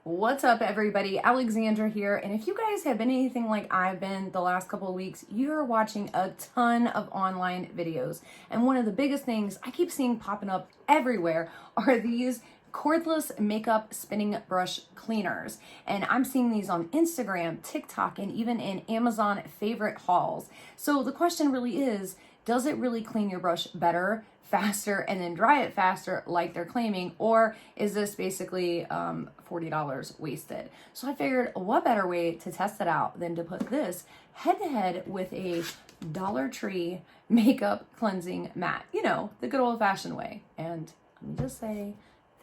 What's up, everybody? Alexandra here, and if you guys have been anything like I've been the last couple of weeks, you're watching a ton of online videos, and one of the biggest things I keep seeing popping up everywhere are these cordless makeup spinning brush cleaners, and I'm seeing these on Instagram, TikTok, and even in Amazon favorite hauls. So the question really is, does it really clean your brush better, faster, and then dry it faster like they're claiming, or is this basically $40 wasted? So I figured, what better way to test it out than to put this head to head with a Dollar Tree makeup cleansing mat, you know, the good old fashioned way. And let me just say,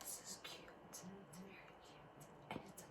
this is cute. It's very cute, and it's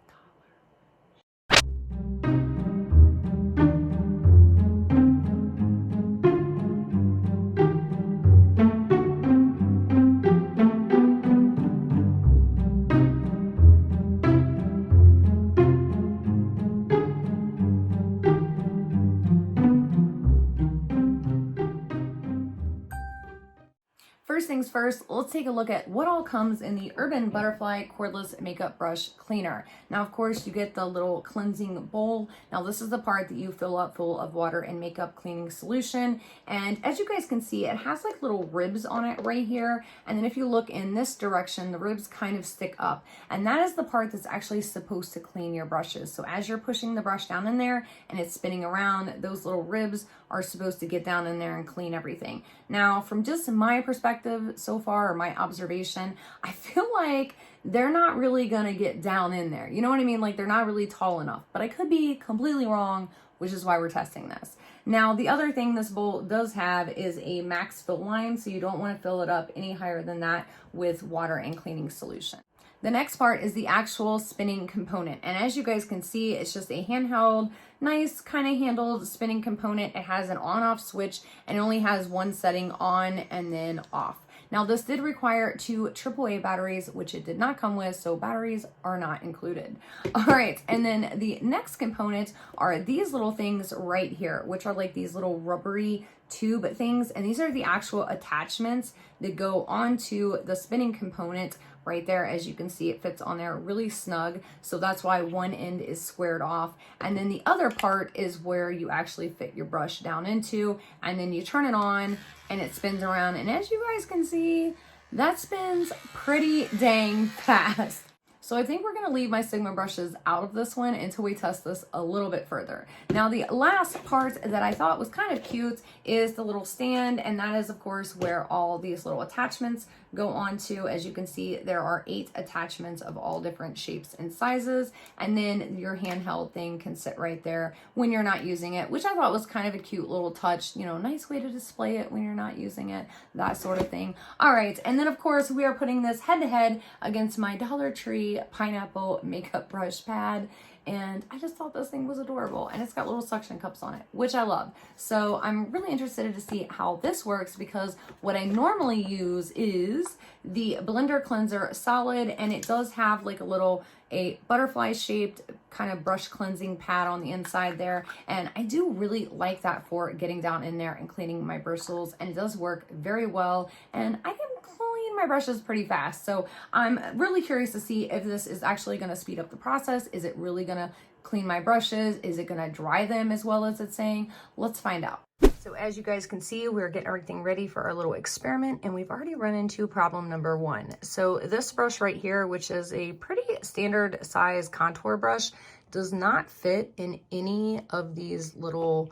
First things first, let's take a look at what all comes in the Urban Butterfly Cordless Makeup Brush Cleaner. Now, of course, you get the little cleansing bowl. Now, this is the part that you fill up full of water and makeup cleaning solution. And as you guys can see, it has like little ribs on it right here. And then if you look in this direction, the ribs kind of stick up. And that is the part that's actually supposed to clean your brushes. So as you're pushing the brush down in there and it's spinning around, those little ribs are supposed to get down in there and clean everything. Now, from just my perspective so far, or my observation, I feel like they're not really gonna get down in there. You know what I mean? Like, they're not really tall enough, but I could be completely wrong, which is why we're testing this. Now, the other thing this bowl does have is a max fill line, so you don't want to fill it up any higher than that with water and cleaning solution. The next part is the actual spinning component. And as you guys can see, it's just a handheld, nice kind of handled spinning component. It has an on-off switch and it only has one setting on and then off. Now, this did require 2 AAA batteries, which it did not come with, so batteries are not included. All right, and then the next component are these little things right here, which are like these little rubbery tube things, and these are the actual attachments that go onto the spinning component right there. As you can see, it fits on there really snug, so that's why one end is squared off, and then the other part is where you actually fit your brush down into, and then you turn it on and it spins around, and as you guys can see, that spins pretty dang fast. So I think we're gonna leave my Sigma brushes out of this one until we test this a little bit further. Now, the last part that I thought was kind of cute is the little stand, and that is, of course, where all these little attachments go onto. As you can see, there are 8 attachments of all different shapes and sizes, and then your handheld thing can sit right there when you're not using it, which I thought was kind of a cute little touch, you know, nice way to display it when you're not using it, that sort of thing. All right, and then of course we are putting this head to head against my Dollar Tree pineapple makeup brush pad, and I just thought this thing was adorable, and it's got little suction cups on it, which I love. So I'm really interested to see how this works, because what I normally use is the Blender Cleanser Solid, and it does have like a butterfly shaped kind of brush cleansing pad on the inside there, and I do really like that for getting down in there and cleaning my bristles, and it does work very well, and I can clean my brushes pretty fast. So I'm really curious to see if this is actually going to speed up the process. Is it really going to clean my brushes? Is it going to dry them as well as it's saying? Let's find out. So as you guys can see, we're getting everything ready for our little experiment, and we've already run into problem number 1. So this brush right here, which is a pretty standard size contour brush, does not fit in any of these little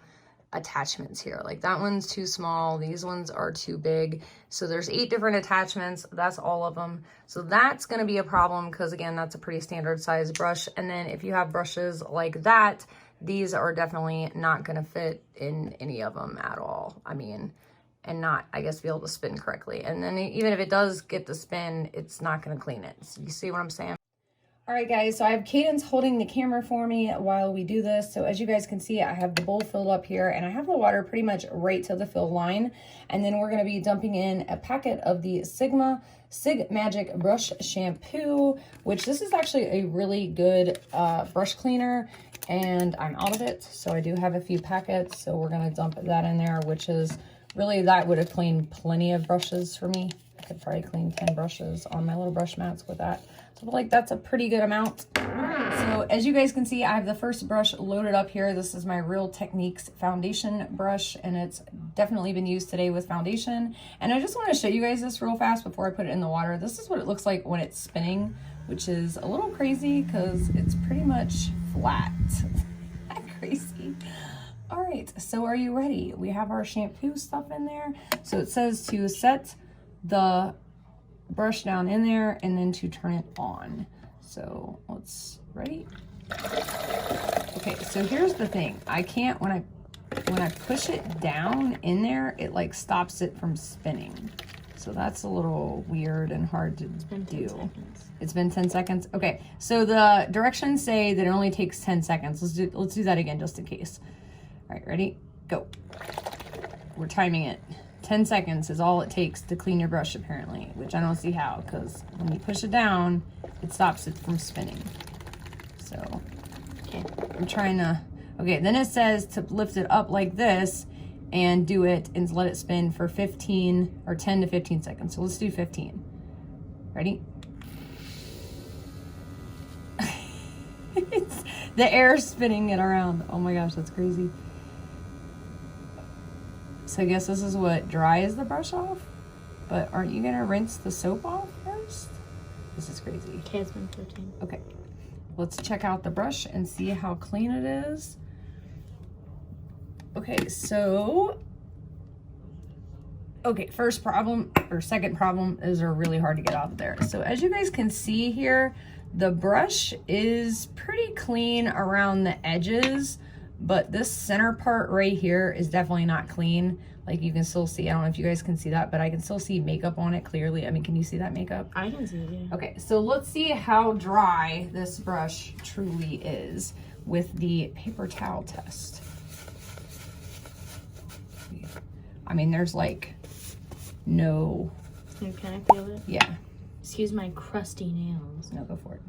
attachments here. Like, that one's too small, these ones are too big. So there's 8 different attachments, that's all of them. So that's going to be a problem, because again, that's a pretty standard size brush. And then if you have brushes like that, these are definitely not going to fit in any of them at all. I mean, and not, I guess, be able to spin correctly. And then even if it does get the spin, it's not going to clean it. So you see what I'm saying? All right, guys, so I have Cadence holding the camera for me while we do this. So as you guys can see, I have the bowl filled up here, and I have the water pretty much right to the fill line. And then we're going to be dumping in a packet of the Sig Magic Brush Shampoo, which this is actually a really good brush cleaner, and I'm out of it. So I do have a few packets, so we're going to dump that in there, which is really, that would have cleaned plenty of brushes for me. I could probably clean 10 brushes on my little brush mats with that. So I feel like that's a pretty good amount. So as you guys can see, I have the first brush loaded up here. This is my Real Techniques foundation brush, and it's definitely been used today with foundation. And I just want to show you guys this real fast before I put it in the water. This is what it looks like when it's spinning, which is a little crazy because it's pretty much flat. Crazy. All right, so are you ready? We have our shampoo stuff in there. So it says to set the brush down in there and then to turn it on. So let's, ready? Okay, so here's the thing. I can't, when I push it down in there, it like stops it from spinning. So that's a little weird and hard to do. It's been 10 seconds. Okay, so the directions say that it only takes 10 seconds. Let's do that again just in case. All right, ready? Go. We're timing it. 10 seconds is all it takes to clean your brush apparently, which I don't see how, because when you push it down, it stops it from spinning. So, okay, I'm trying to, okay, then it says to lift it up like this and do it and let it spin for 15 or 10 to 15 seconds. So let's do 15. Ready? It's the air spinning it around. Oh my gosh, that's crazy. So I guess this is what dries the brush off, but aren't you gonna rinse the soap off first? This is crazy. Okay, it's been 15. Okay, let's check out the brush and see how clean it is. Okay, so, okay, first problem, or second problem, is they're really hard to get out of there. So as you guys can see here, the brush is pretty clean around the edges, but this center part right here is definitely not clean. Like you can still see, I don't know if you guys can see that, but I can still see makeup on it clearly. I mean, can you see that makeup? I can see it, yeah. Okay, so let's see how dry this brush truly is with the paper towel test. I mean, there's like no... Can I feel it? Yeah. Excuse my crusty nails. No, go for it.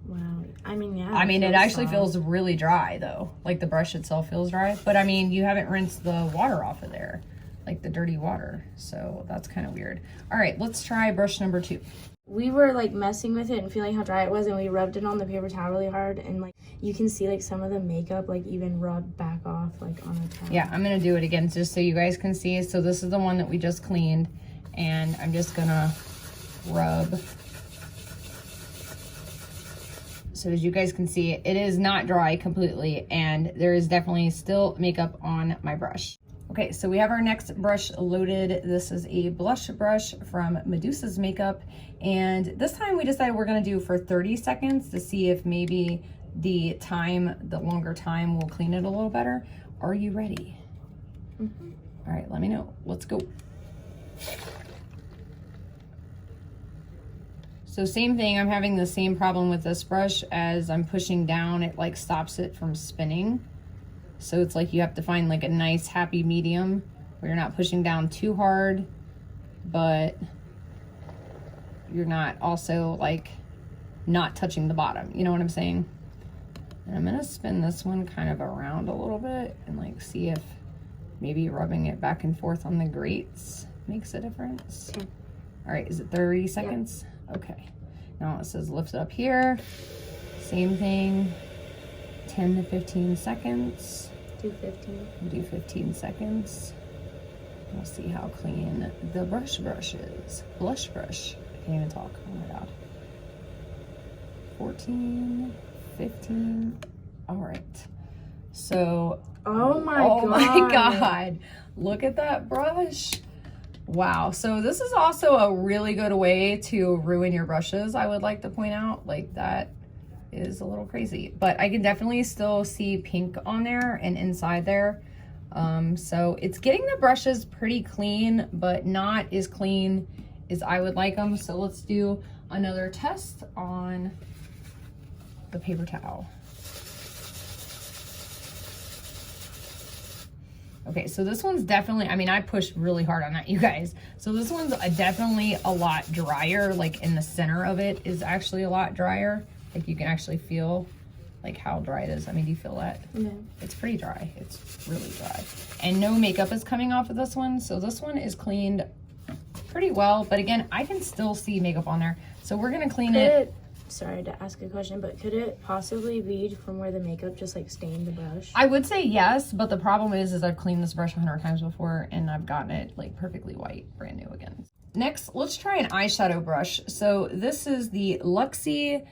Wow. I mean, yeah. I mean, it actually feels really dry, though. Like, the brush itself feels dry. But, I mean, you haven't rinsed the water off of there. Like, the dirty water. So, that's kind of weird. All right, let's try brush number 2. We were, like, messing with it and feeling how dry it was. And we rubbed it on the paper towel really hard. And, like, you can see, like, some of the makeup, like, even rub back off, like, on the towel. Yeah, I'm going to do it again just so you guys can see. So, this is the one that we just cleaned. And I'm just going to rub. So as you guys can see, it is not dry completely, and there is definitely still makeup on my brush. Okay, so we have our next brush loaded. This is a blush brush from Medusa's Makeup, and this time we decided we're gonna do for 30 seconds to see if maybe the longer time will clean it a little better. Are you ready? Mm-hmm. All right, let me know. Let's go. So same thing, I'm having the same problem with this brush. As I'm pushing down, it like stops it from spinning. So it's like you have to find like a nice happy medium where you're not pushing down too hard, but you're not also like not touching the bottom. You know what I'm saying? And I'm gonna spin this one kind of around a little bit and like see if maybe rubbing it back and forth on the grates makes a difference. Okay. All right, is it 30 seconds? Yeah. Okay, now it says lift it up here. Same thing, 10 to 15 seconds. Do 15. We'll do 15 seconds. We'll see how clean the brush is. Blush brush. I can't even talk. Oh my god. 14, 15. All right. So. Oh my god. Look at that brush. Wow, so this is also a really good way to ruin your brushes, I would like to point out. Like, that is a little crazy. But I can definitely still see pink on there and inside there. So it's getting the brushes pretty clean, but not as clean as I would like them. So let's do another test on the paper towel. Okay, so this one's definitely, I mean, I pushed really hard on that, you guys. So this one's definitely a lot drier, like in the center of it is actually a lot drier. Like you can actually feel like how dry it is. I mean, do you feel that? Yeah. It's pretty dry. It's really dry. And no makeup is coming off of this one. So this one is cleaned pretty well. But again, I can still see makeup on there. So we're gonna clean it. sorry to ask a question, but could it possibly be from where the makeup just like stained the brush? I would say yes, but the problem is I've cleaned this brush 100 times before and I've gotten it like perfectly white, brand new again. Next, let's try an eyeshadow brush. So this is the Luxie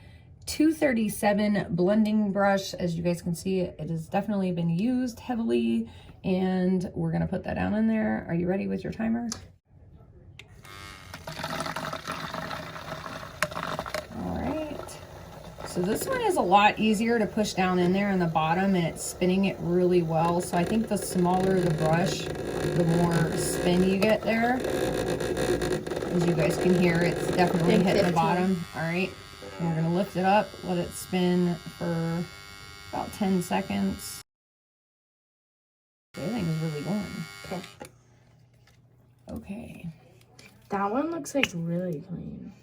237 blending brush. As you guys can see, it has definitely been used heavily, and we're gonna put that down in there. Are you ready with your timer? All right. So this one is a lot easier to push down in there in the bottom, and it's spinning it really well. So I think the smaller the brush, the more spin you get there. As you guys can hear, it's definitely hitting the bottom. All right. And we're gonna lift it up, let it spin for about 10 seconds. Everything is really going. Okay. Okay. That one looks like really clean.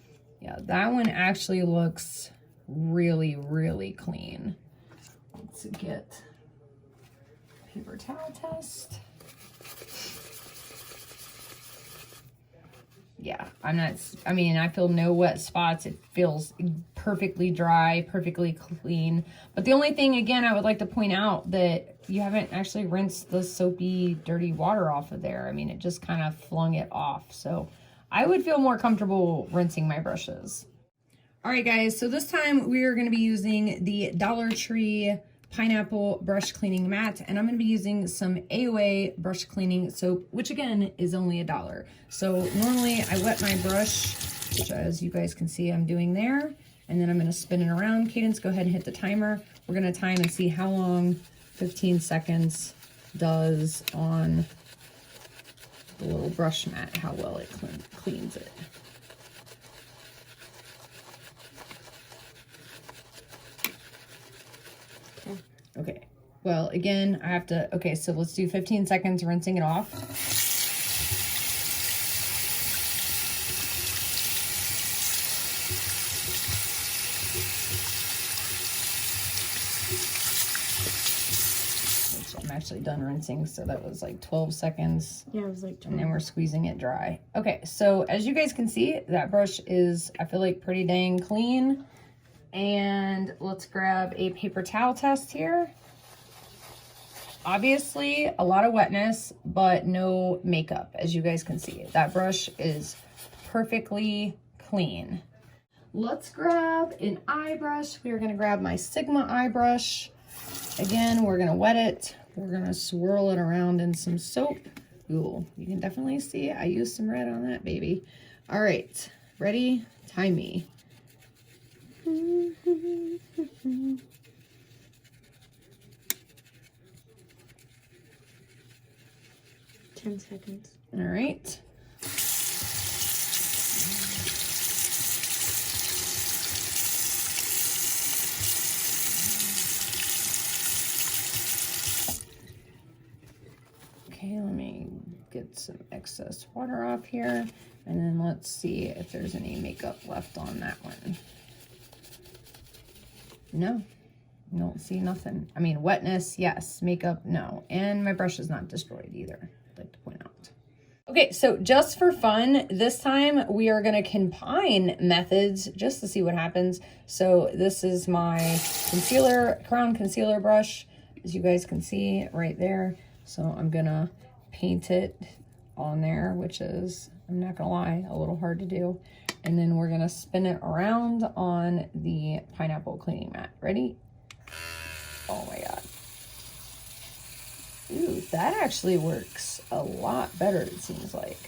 Yeah, that one actually looks really, really clean. Let's get paper towel test. Yeah, I mean, I feel no wet spots. It feels perfectly dry, perfectly clean. But the only thing, again, I would like to point out that you haven't actually rinsed the soapy, dirty water off of there. I mean, it just kind of flung it off. So I would feel more comfortable rinsing my brushes. All right, guys, so this time we are going to be using the Dollar Tree Pineapple Brush Cleaning Mat, and I'm going to be using some AOA brush cleaning soap, which again is only $1. So normally I wet my brush, which as you guys can see I'm doing there, and then I'm going to spin it around. Cadence, go ahead and hit the timer. We're going to time and see how long 15 seconds does on the little brush mat, how well it cleans it. Okay, well, again, I have to, okay, so let's do 15 seconds rinsing it off. Which I'm actually done rinsing, so that was like 12 seconds. Yeah, it was like 12. And then we're squeezing it dry. Okay, so as you guys can see, that brush is, I feel like, pretty dang clean. And let's grab a paper towel test here. Obviously, a lot of wetness, but no makeup, as you guys can see. That brush is perfectly clean. Let's grab an eye brush. We are going to grab my Sigma eye brush. Again, we're going to wet it. We're going to swirl it around in some soap. Ooh, you can definitely see I used some red on that, baby. All right, ready? Time me. 10 seconds. All right. Okay, let me get some excess water off here, and then let's see if there's any makeup left on that one. No, don't see nothing. I mean, wetness, yes. Makeup, no. And my brush is not destroyed either, I'd like to point out. Okay, so just for fun, this time we are going to combine methods just to see what happens. So this is my concealer, crown concealer brush, as you guys can see right there. So I'm going to paint it on there, which is, I'm not going to lie, a little hard to do. And then we're gonna spin it around on the pineapple cleaning mat. Ready? Oh my God. Ooh, that actually works a lot better, it seems like.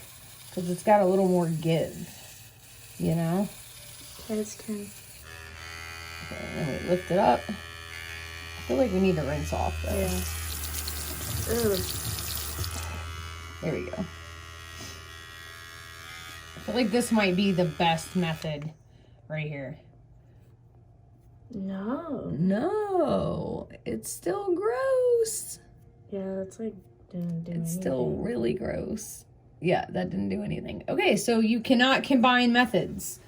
Because it's got a little more give, you know? Okay, it's 10. Okay, and then we lift it up. I feel like we need to rinse off though. Yeah. Ugh. There we go. I feel like this might be the best method right here. No. No, it's still gross. Yeah, that's like didn't do It's anything. still really gross. Yeah, that didn't do anything. Okay, so you cannot combine methods.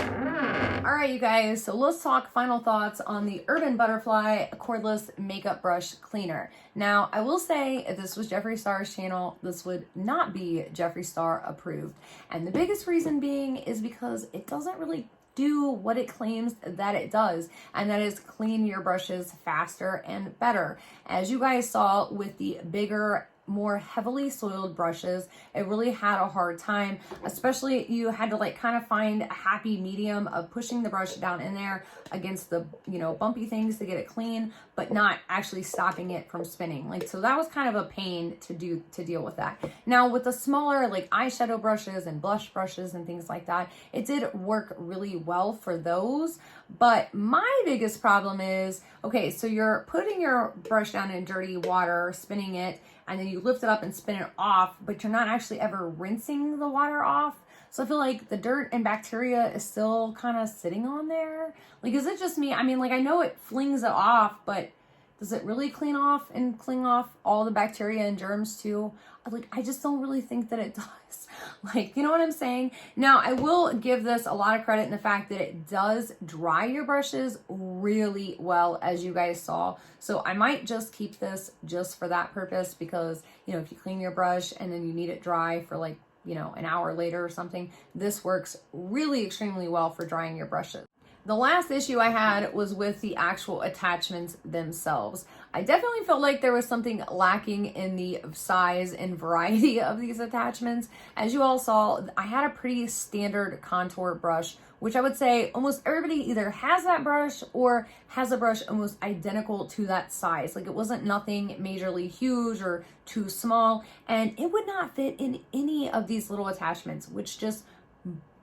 All right, you guys, so let's talk final thoughts on the Urban Butterfly Cordless Makeup Brush Cleaner. Now, I will say, if this was Jeffree Star's channel, this would not be Jeffree Star approved. And the biggest reason being is because it doesn't really do what it claims that it does, and that is clean your brushes faster and better. As you guys saw with the bigger, more heavily soiled brushes, it really had a hard time, especially you had to like kind of find a happy medium of pushing the brush down in there against the, you know, bumpy things to get it clean, but not actually stopping it from spinning. Like, so that was kind of a pain to deal with that. Now with the smaller like eyeshadow brushes and blush brushes and things like that, it did work really well for those. But my biggest problem is, okay, so you're putting your brush down in dirty water, spinning it, and then you lift it up and spin it off, but you're not actually ever rinsing the water off. So I feel like the dirt and bacteria is still kind of sitting on there. Like, is it just me? I mean, like, I know it flings it off, but does it really clean off and cling off all the bacteria and germs too? Like, I just don't really think that it does. Like, you know what I'm saying? Now, I will give this a lot of credit in the fact that it does dry your brushes really well, as you guys saw. So I might just keep this just for that purpose, because, you know, if you clean your brush and then you need it dry for like, you know, an hour later or something, this works really extremely well for drying your brushes. The last issue I had was with the actual attachments themselves. I definitely felt like there was something lacking in the size and variety of these attachments. As you all saw, I had a pretty standard contour brush, which I would say almost everybody either has that brush or has a brush almost identical to that size. Like, it wasn't nothing majorly huge or too small, and it would not fit in any of these little attachments, which just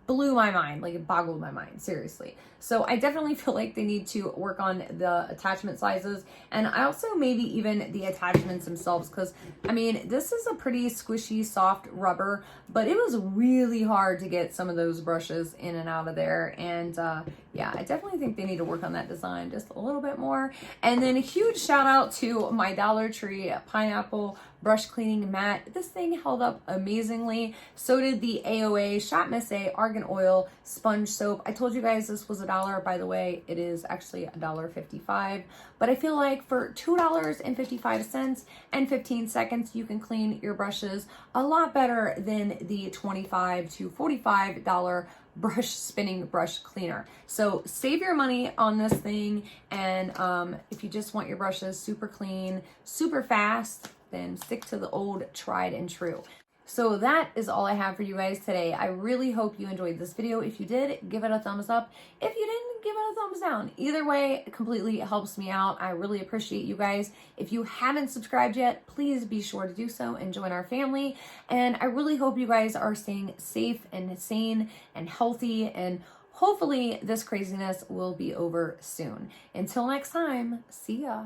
blew my mind. Like, it boggled my mind, seriously. So I definitely feel like they need to work on the attachment sizes, and I also maybe even the attachments themselves, because I mean, this is a pretty squishy, soft rubber, but it was really hard to get some of those brushes in and out of there. And yeah, I definitely think they need to work on that design just a little bit more. And then a huge shout out to my Dollar Tree pineapple brush cleaning mat. This thing held up amazingly. So did the AOA Shot Miss A Argan Oil sponge soap. I told you guys this was $1. By the way, it is actually $1.55. But I feel like for $2.55 and 15 seconds, you can clean your brushes a lot better than the $25 to $45 brush spinning brush cleaner. So save your money on this thing, and if you just want your brushes super clean, super fast, then stick to the old tried and true. So that is all I have for you guys today. I really hope you enjoyed this video. If you did, give it a thumbs up. If you didn't, give it a thumbs down. Either way, it completely helps me out. I really appreciate you guys. If you haven't subscribed yet, please be sure to do so and join our family. And I really hope you guys are staying safe and sane and healthy, and hopefully this craziness will be over soon. Until next time, see ya.